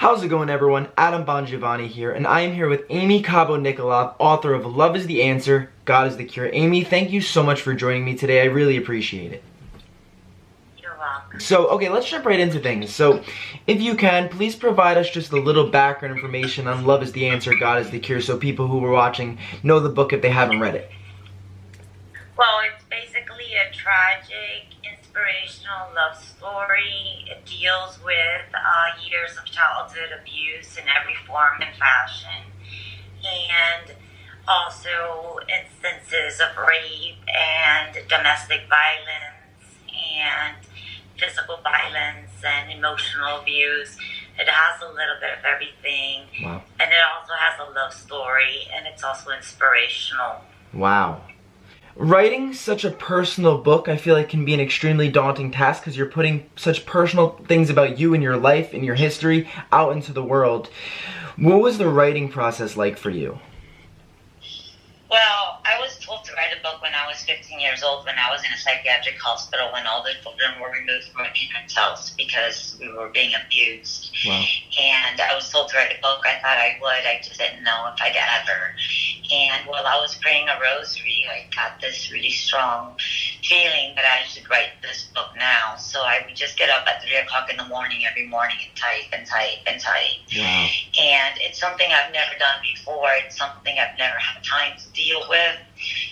How's it going, everyone? Adam Bongiovanni here, and I am here with Amy Cabo, author of Love is the Answer, God is the Cure. Amy, thank you so much for joining me today. I really appreciate it. You're welcome. So, okay, let's jump right into things. So, if you can, please provide us just a little background information on Love is the Answer, God is the Cure, so people who are watching know the book if they haven't read it. Well, it's basically a tragic, inspirational love story. It deals with years of childhood abuse in every form and fashion, and also instances of rape and domestic violence and physical violence and emotional abuse. It has a little bit of everything. Wow. And it also has a love story, and it's also inspirational. Wow. Writing such a personal book, I feel like, can be an extremely daunting task because you're putting such personal things about you and your life and your history out into the world. What was the writing process like for you? Well, I was told to write a book when I was 15 years old, when I was in a psychiatric hospital, when all the children were removed from my parents' house because we were being abused. Wow. And I was told to write a book. I thought I would. I just didn't know if I'd ever. And while I was praying a rosary, I got this really strong feeling that I should write this book now. So I would just get up at 3 o'clock in the morning every morning and type and type and type. Wow. And it's something I've never done before. It's something I've never had time to deal with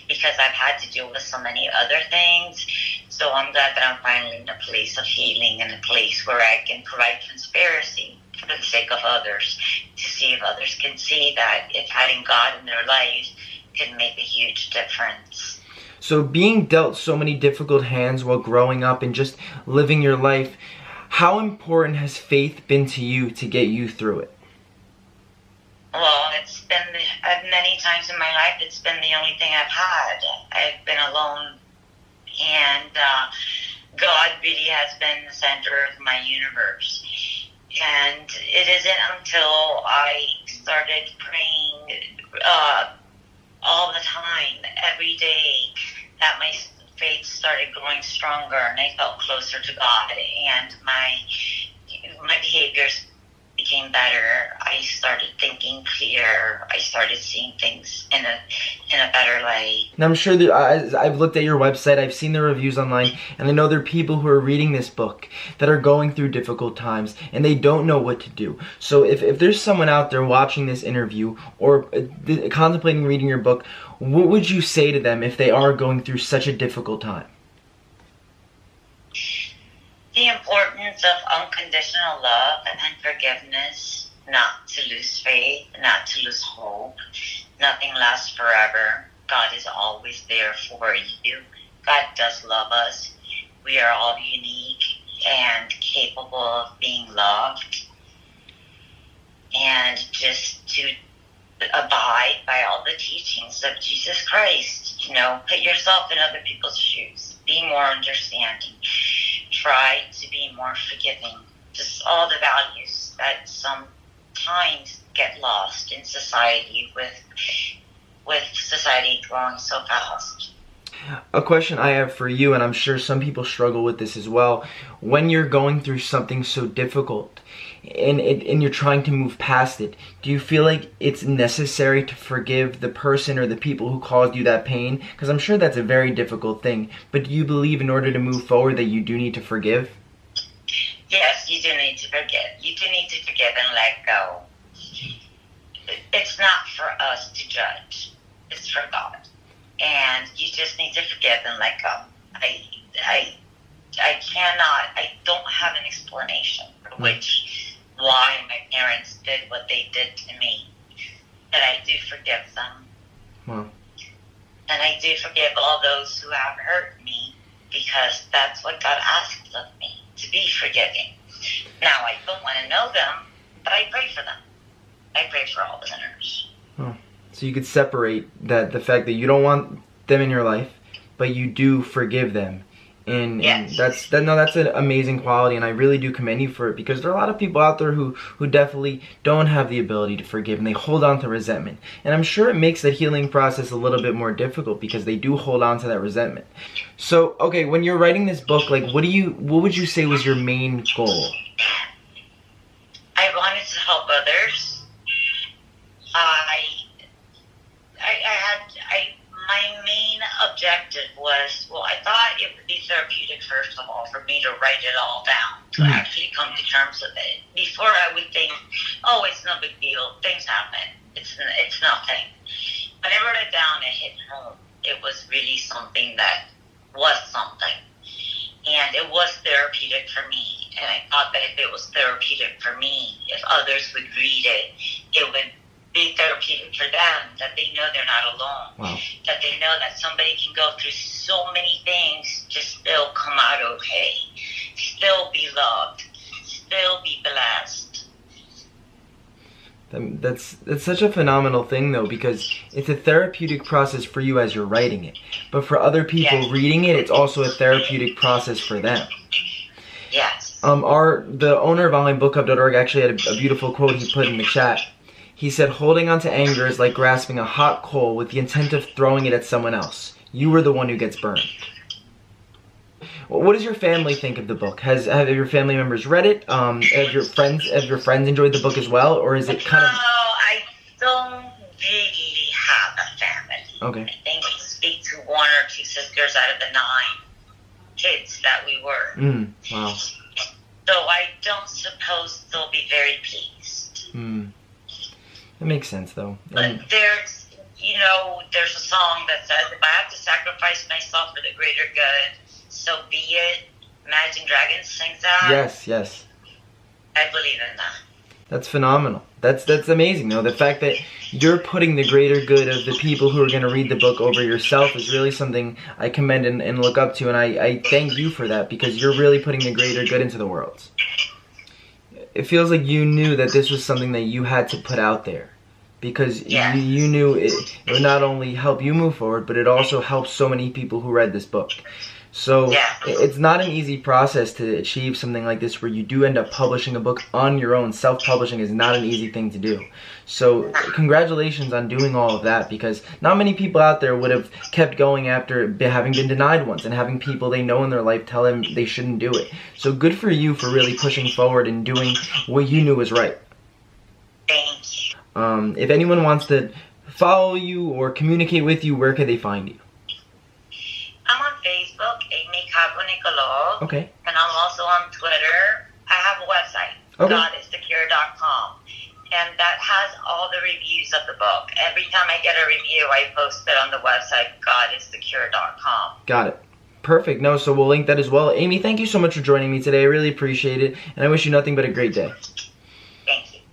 because I've had to deal with so many other things. So I'm glad that I'm finally in a place of healing and a place where I can provide transparency for the sake of others, to see if others can see that if having God in their life can make a huge difference. So being dealt so many difficult hands while growing up and just living your life, how important has faith been to you to get you through it? Well, it's been many times in my life, it's been the only thing I've had. I've been alone, and God really has been the center of my universe. And it isn't until I started praying all the time, every day, that my faith started growing stronger, and I felt closer to God, and my behaviors became better. I started thinking clear. I started seeing things in a better light. And I'm sure that I've looked at your website, I've seen the reviews online, and I know there are people who are reading this book that are going through difficult times and they don't know what to do. So if there's someone out there watching this interview or contemplating reading your book, what would you say to them if they are going through such a difficult time? The importance of unconditional love and forgiveness, not to lose faith, not to lose hope. Nothing lasts forever. God is always there for you. God does love us. We are all unique and capable of being loved. And just to abide by all the teachings of Jesus Christ. You know, put yourself in other people's shoes. Be more understanding. Try to be more forgiving. Just all the values that sometimes get lost in society with society growing so fast. A question I have for you, and I'm sure some people struggle with this as well, when you're going through something so difficult and you're trying to move past it, do you feel like it's necessary to forgive the person or the people who caused you that pain? Because I'm sure that's a very difficult thing, but do you believe in order to move forward that you do need to forgive? Yes, you do need to forgive. You do need to forgive and let go. It's not for us to judge. It's for God. And you just need to forgive and let go. I don't have an explanation for why my parents did what they did to me. But I do forgive them. Wow. And I do forgive all those who have hurt me, because that's what God asks of me, to be forgiving. Now, I don't want to know them, but I pray for them. I pray for all the sinners. Oh. So you could separate the fact that you don't want them in your life, but you do forgive them. And Yes. that's an amazing quality, and I really do commend you for it, because there are a lot of people out there who definitely don't have the ability to forgive, and they hold on to resentment. And I'm sure it makes the healing process a little bit more difficult because they do hold on to that resentment. So, okay, when you're writing this book, like, what would you say was your main goal? I wanted to help others. My main objective was, well, I thought it would be therapeutic, first of all, for me to write it all down, to actually come to terms with it. Before I would think, oh, it's no big deal, things happen, it's nothing. When I wrote it down, it hit home. It was really something that was something. And it was therapeutic for me. And I thought that if it was therapeutic for me, if others would read it, it would be therapeutic for them, that they know they're not alone. Wow. That they know that somebody can go through so many things, just still come out okay, still be loved, still be blessed. That's such a phenomenal thing, though, because it's a therapeutic process for you as you're writing it. But for other people reading it, it's also a therapeutic process for them. Yes. The owner of onlinebookclub.org actually had a beautiful quote he put in the chat. He said, holding on to anger is like grasping a hot coal with the intent of throwing it at someone else. You are the one who gets burned. Well, what does your family think of the book? Have your family members read it? Have your friends enjoyed the book as well? Or is it kind of... No, I don't really have a family. Okay. I think I speak to one or two sisters out of the 9 kids that we were. Wow. So I don't suppose they'll be very pleased. That makes sense, though. But there's a song that says, if I have to sacrifice myself for the greater good, so be it. Imagine Dragons sings that. Yes. I believe in that. That's phenomenal. That's amazing, though. The fact that you're putting the greater good of the people who are going to read the book over yourself is really something I commend and look up to, and I thank you for that, because you're really putting the greater good into the world. It feels like you knew that this was something that you had to put out there, because you knew it would not only help you move forward, but it also helps so many people who read this book. So it's not an easy process to achieve something like this, where you do end up publishing a book on your own. Self-publishing is not an easy thing to do. So congratulations on doing all of that, because not many people out there would have kept going after having been denied once and having people they know in their life tell them they shouldn't do it. So good for you for really pushing forward and doing what you knew was right. Thank you. If anyone wants to follow you or communicate with you, where can they find you? I'm on Facebook, Amy Cabo. Okay. And I'm also on Twitter. I have a website, godisthecure.com. And that has all the reviews of the book. Every time I get a review, I post it on the website, godisthecure.com. Got it. Perfect. No, so we'll link that as well. Amy, thank you so much for joining me today. I really appreciate it. And I wish you nothing but a great day.